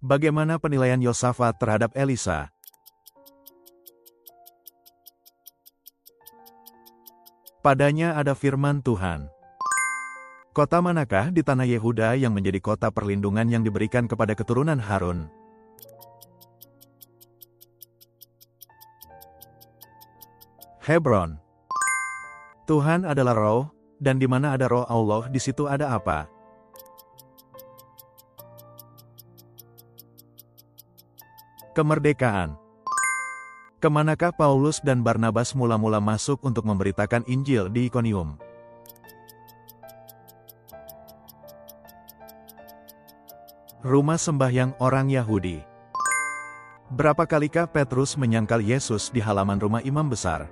Bagaimana penilaian Yosafat terhadap Elisa? Padanya ada firman Tuhan. Kota manakah di tanah Yehuda yang menjadi kota perlindungan yang diberikan kepada keturunan Harun? Hebron. Tuhan adalah Roh, dan di mana ada Roh Allah, di situ ada apa? Kemerdekaan. Kemanakah Paulus dan Barnabas mula-mula masuk untuk memberitakan Injil di Ikonium? Rumah sembahyang orang Yahudi. Berapa kalikah Petrus menyangkal Yesus di halaman rumah imam besar?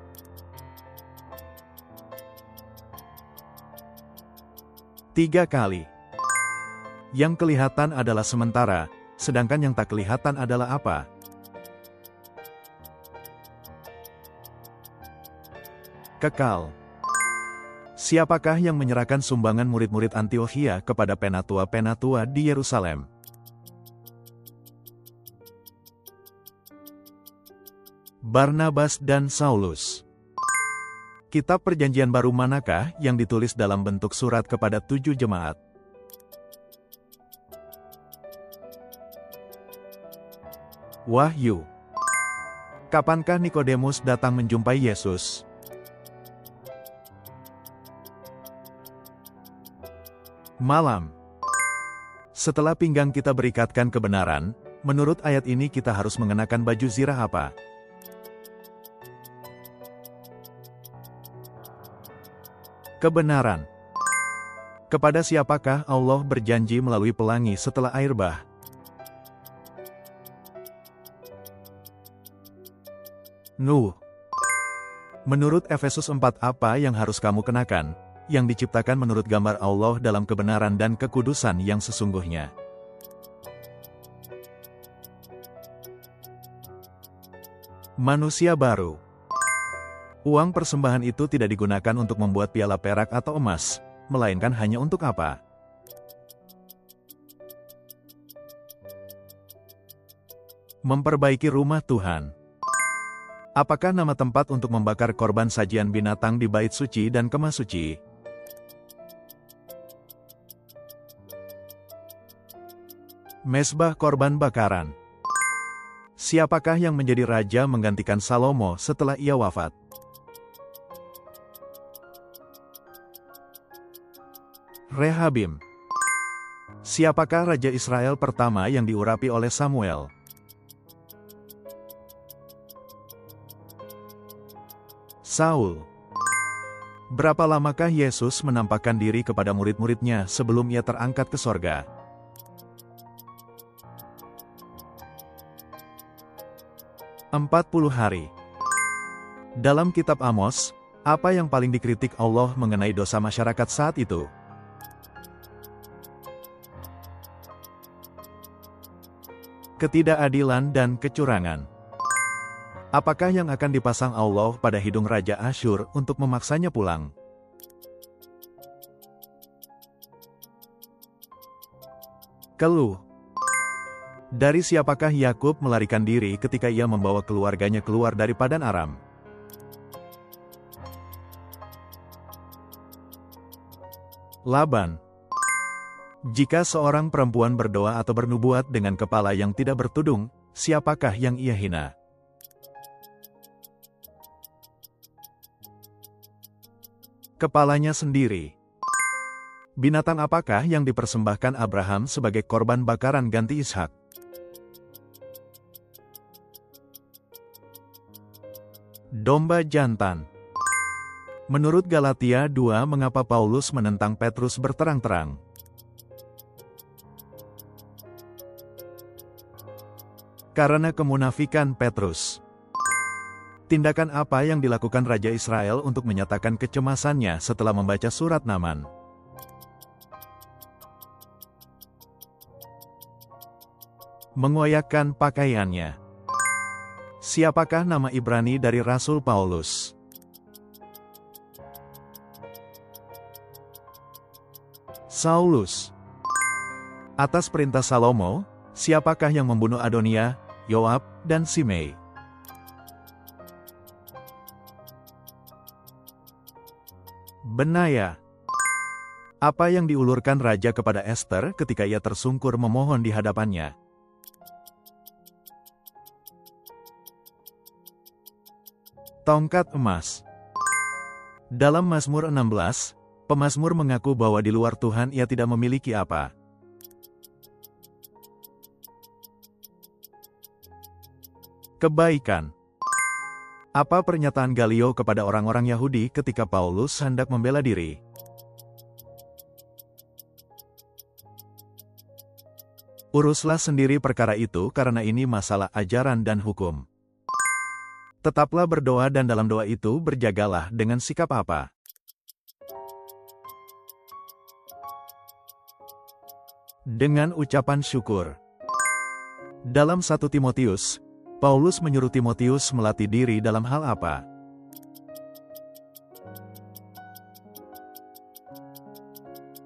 Tiga kali. Yang kelihatan adalah sementara, sedangkan yang tak kelihatan adalah apa? Kekal. Siapakah yang menyerahkan sumbangan murid-murid Antiokhia kepada penatua-penatua di Yerusalem? Barnabas dan Saulus. Kitab Perjanjian Baru manakah yang ditulis dalam bentuk surat kepada 7 jemaat? Wahyu. Kapankah Nikodemus datang menjumpai Yesus? Malam. Setelah pinggang kita berikatkan kebenaran, menurut ayat ini kita harus mengenakan baju zirah apa? Kebenaran. Kepada siapakah Allah berjanji melalui pelangi setelah air bah? Nuh. Menurut Efesus 4, apa yang harus kamu kenakan, yang diciptakan menurut gambar Allah dalam kebenaran dan kekudusan yang sesungguhnya? Manusia baru. Uang persembahan itu tidak digunakan untuk membuat piala perak atau emas, melainkan hanya untuk apa? Memperbaiki rumah Tuhan. Apakah nama tempat untuk membakar korban sajian binatang di bait suci dan kemah suci? Mezbah korban bakaran. Siapakah yang menjadi raja menggantikan Salomo setelah ia wafat? Rehabim. Siapakah raja Israel pertama yang diurapi oleh Samuel? Saul. Berapa lamakah Yesus menampakkan diri kepada murid-muridnya sebelum ia terangkat ke sorga? 40 hari. Dalam kitab Amos, apa yang paling dikritik Allah mengenai dosa masyarakat saat itu? Ketidakadilan dan kecurangan. Apakah yang akan dipasang Allah pada hidung Raja Asyur untuk memaksanya pulang? Keluh. Dari siapakah Yakub melarikan diri ketika ia membawa keluarganya keluar dari Padan Aram? Laban. Jika seorang perempuan berdoa atau bernubuat dengan kepala yang tidak bertudung, siapakah yang ia hina? Kepalanya sendiri. Binatang apakah yang dipersembahkan Abraham sebagai korban bakaran ganti Ishak? Domba jantan. Menurut Galatia 2, mengapa Paulus menentang Petrus berterang-terang? Karena kemunafikan Petrus. Tindakan apa yang dilakukan Raja Israel untuk menyatakan kecemasannya setelah membaca surat Naman? Mengoyakkan pakaiannya. Siapakah nama Ibrani dari Rasul Paulus? Saulus. Atas perintah Salomo, Siapakah yang membunuh Adonia, Yoab, dan Simei? Benaya. Apa yang diulurkan raja kepada Ester ketika ia tersungkur memohon di hadapannya? Tongkat emas. Dalam Mazmur 16, pemazmur mengaku bahwa di luar Tuhan ia tidak memiliki apa. Kebaikan. Apa pernyataan Galio kepada orang-orang Yahudi ketika Paulus hendak membela diri? Uruslah sendiri perkara itu karena ini masalah ajaran dan hukum. Tetaplah berdoa dan dalam doa itu berjagalah dengan sikap apa? Dengan ucapan syukur. Dalam 1 Timotius, Paulus menyuruh Timotius melatih diri dalam hal apa?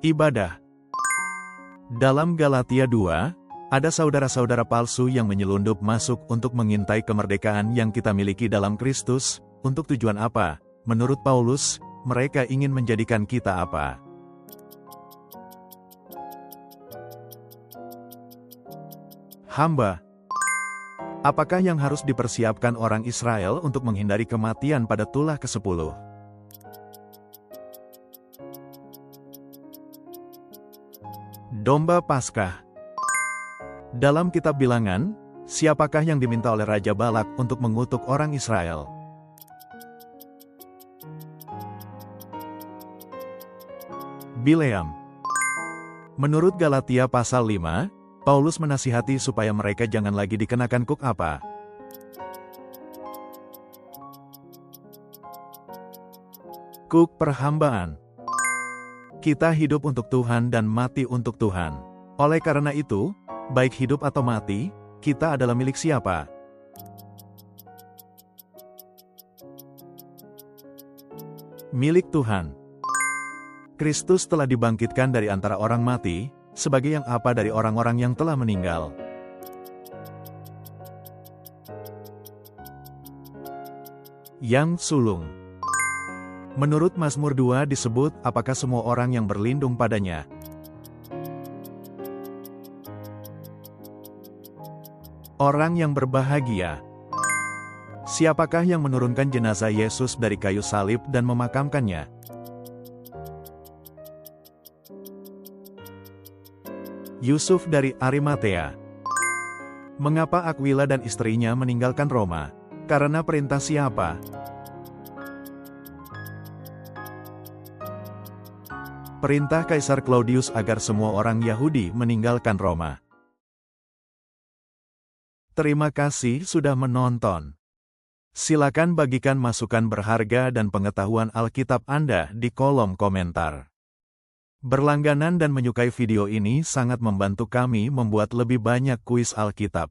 Ibadah. Dalam Galatia 2, ada saudara-saudara palsu yang menyelundup masuk untuk mengintai kemerdekaan yang kita miliki dalam Kristus. Untuk tujuan apa? Menurut Paulus, mereka ingin menjadikan kita apa? Hamba. Apakah yang harus dipersiapkan orang Israel untuk menghindari kematian pada tulah ke-10? Domba Paskah. Dalam kitab Bilangan, siapakah yang diminta oleh Raja Balak untuk mengutuk orang Israel? Bileam. Menurut Galatia pasal 5, Paulus menasihati supaya mereka jangan lagi dikenakan kuk apa? Kuk perhambaan. Kita hidup untuk Tuhan dan mati untuk Tuhan. Oleh karena itu, baik hidup atau mati, kita adalah milik siapa? Milik Tuhan. Kristus telah dibangkitkan dari antara orang mati, sebagai yang apa dari orang-orang yang telah meninggal. Yang sulung. Menurut Mazmur 2 disebut apakah semua orang yang berlindung padanya? Orang yang berbahagia. Siapakah yang menurunkan jenazah Yesus dari kayu salib dan memakamkannya? Yusuf dari Arimatea. Mengapa Aquila dan istrinya meninggalkan Roma? Karena perintah siapa? Perintah Kaisar Claudius agar semua orang Yahudi meninggalkan Roma. Terima kasih sudah menonton. Silakan bagikan masukan berharga dan pengetahuan Alkitab Anda di kolom komentar. Berlangganan dan menyukai video ini sangat membantu kami membuat lebih banyak kuis Alkitab.